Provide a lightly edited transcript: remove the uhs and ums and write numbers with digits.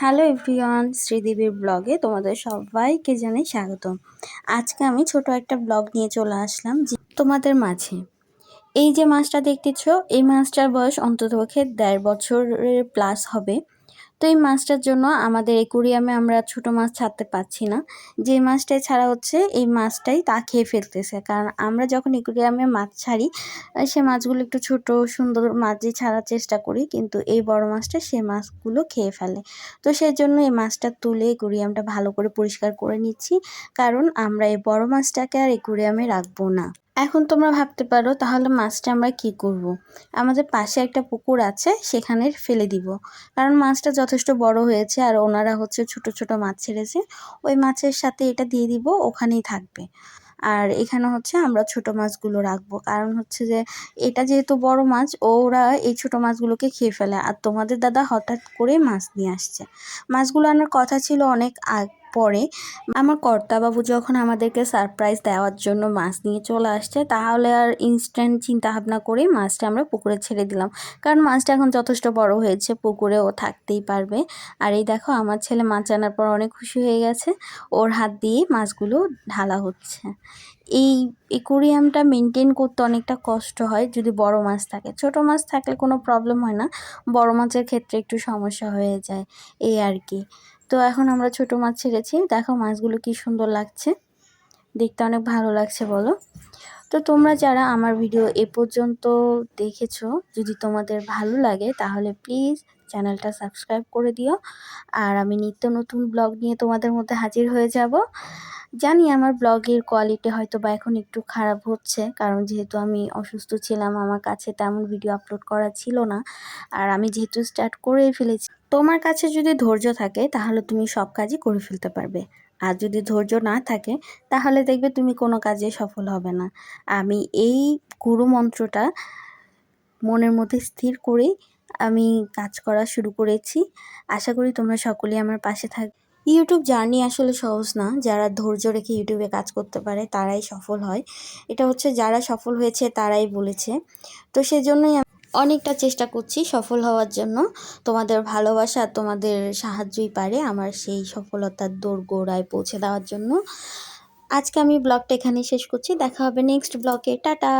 Hello everyone, শ্রীদেবীর ব্লগে তোমাদের সবাইকে জানাই স্বাগতম। আজকে আমি ছোট একটা ব্লগ নিয়ে চলে আসলাম যে তোমাদের মাঝে। এই যে মাছটা দেখতেছো, এই মাছটার বয়স অন্ততপক্ষে 1.5 বছরের প্লাস হবে। তো এই মাছটার জন্য আমাদের অ্যাকুরিয়ামে আমরা ছোট মাছ ছাড়তে পারছি না। যে মাছটাই ছাড়া হচ্ছে এই মাছটাই তা খেয়ে ফেলতেছে, কারণ আমরা যখন অ্যাকুরিয়ামে মাছ ছাড়ি সে মাছগুলো একটু ছোট সুন্দর মাছই ছাড়ার চেষ্টা করি, কিন্তু এই বড় মাছটা সে মাছগুলো খেয়ে ফেলে। তো সেই জন্য এই মাছটা তুলে অ্যাকুরিয়ামটা ভালো করে পরিষ্কার করে নিচ্ছি, কারণ আমরা এই বড় মাছটাকে আর অ্যাকুরিয়ামে রাখবো না। এখন তোমরা ভাবতে পারো তাহলে মাছটা আমরা কি করব। আমাদের পাশে একটা পুকুর আছে, সেখানে ফেলে দিব, কারণ মাছটা যথেষ্ট বড় হয়েছে আর ওনারা হচ্ছে ছোট ছোট মাছ ছেড়েছে। ওই মাছের সাথে এটা দিয়ে দিব, ওখানেই থাকবে। আর এখানে হচ্ছে আমরা ছোট মাছগুলো রাখবো, কারণ হচ্ছে যে এটা যেহেতু বড় মাছ, ওরা এই ছোট মাছগুলোকে খেয়ে ফেলে। আর তোমাদের দাদা হঠাৎ করে মাছ নিয়ে আসছে। মাছগুলো আনার কথা ছিল অনেক পরে। আমার কর্তাবাবু যখন আমাদেরকে সারপ্রাইজ দেওয়ার জন্য মাছ নিয়ে চলে আসছে, তাহলে আর ইনস্ট্যান্ট চিন্তা ভাবনা করে মাছটা আমরা পুকুরে ছেড়ে দিলাম, কারণ মাছটা এখন যথেষ্ট বড় হয়েছে, পুকুরে ও থাকতেই পারবে। আর এই দেখো আমার ছেলে মাছ আনার পর অনেক খুশি হয়ে গেছে, ওর হাত দিয়ে মাছগুলো ঢালা হচ্ছে। এই অ্যাকুরিয়ামটা মেনটেন করতে অনেকটা কষ্ট হয় যদি বড় মাছ থাকে। ছোট মাছ থাকলে কোনো প্রবলেম হয় না, বড় মাছের ক্ষেত্রে একটু সমস্যা হয়ে যায়, এই আর কি। তো এখন আমরা ছোট মাছ ছেড়েছি, দেখো মাছগুলো কি সুন্দর লাগছে, দেখতে অনেক ভালো লাগছে বলো। তো তোমরা যারা আমার ভিডিও এ পর্যন্ত দেখেছো, যদি তোমাদের ভালো লাগে তাহলে প্লিজ চ্যানেলটা সাবস্ক্রাইব করে দিও। আর আমি নিত্য নতুন ব্লগ নিয়ে তোমাদের মধ্যে হাজির হয়ে যাব। জানি আমার ব্লগের কোয়ালিটি হয়তো বা এখন একটু খারাপ হচ্ছে, কারণ যেহেতু আমি অসুস্থ ছিলাম, আমার কাছে তেমন ভিডিও আপলোড করা ছিল না। আর আমি যেহেতু স্টার্ট করে ফেলেছি, তোমার কাছে যদি ধৈর্য থাকে তাহলে তুমি সব কাজই করে ফেলতে পারবে। আর যদি ধৈর্য না থাকে তাহলে দেখবে তুমি কোনো কাজে সফল হবে না। আমি এই গুরু মন্ত্রটা মনের মধ্যে স্থির করেই আমি কাজ করা শুরু করেছি। আশা করি তোমরা সকলেই আমার পাশে থাকবে। ইউটিউব জার্নি আসলে সহজ না, যারা ধৈর্য রেখে ইউটিউবে কাজ করতে পারে তারাই সফল হয়। এটা হচ্ছে যারা সফল হয়েছে তারাই বলেছে। তো সেজন্যই আমি অনেকটা চেষ্টা করছি সফল হওয়ার জন্য। তোমাদের ভালোবাসা আর তোমাদের সাহায্যই পারে আমার সেই সফলতার দোরগোড়ায় পৌঁছে দেওয়ার জন্য। আজকে আমি ব্লগটা এখানেই শেষ করছি, দেখা হবে নেক্সট ব্লগে, টাটা।